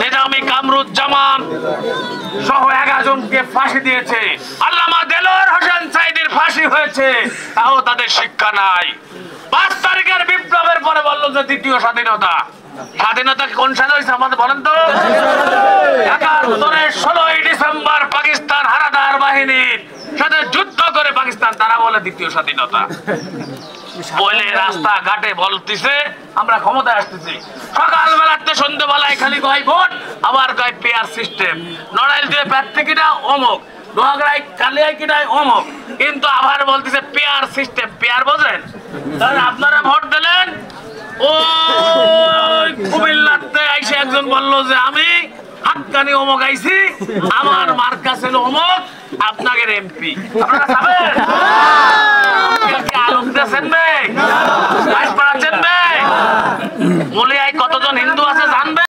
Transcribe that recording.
নিজামী কামরুজ্জামান সহ 11 জনকে ফাঁসি দিয়েছে। আল্লামা দেলোয়ার হোসেন সাঈদীর ফাঁসি হয়েছে, তাও তাদের শিক্ষা নাই। 5 তারিখের বিপ্লবের পরে বলল যে দ্বিতীয় স্বাধীনতা। স্বাধীনতা কোন সালে হয়েছে আমাদের বলেন তো? 71-এর 16ই ডিসেম্বর পাকিস্তান হানাদার বাহিনীর সাথে যুদ্ধ করে পাকিস্তান, তারা বলে দ্বিতীয় স্বাধীনতা। বলে রাস্তা ঘাটে বলতেছে আমরা ক্ষমতায় আসতেছি, সকালবেলাতে সন্ধ্যেবেলায় খালি কয় ভোট, আবার কয় পেয়ার সিস্টেম। নড়াইল দিয়ে প্রার্থী কিনা অমুক, দোহাগড়ায় কালিয়ায় কিনা অমুক, কিন্তু আবার বলতেছে পেয়ার সিস্টেম। পেয়ার বোঝেন? তাহলে আপনারা ভোট দিলেন, ওই কুমিল্লাতে আইসে একজন বলল যে আমি হাক্কানি অমুক আইছি, আমার মার্কা ছিল অমুক, আপনাদের এমপি। আপনারা যাবেন? আলোক দিয়েছেন ভাই?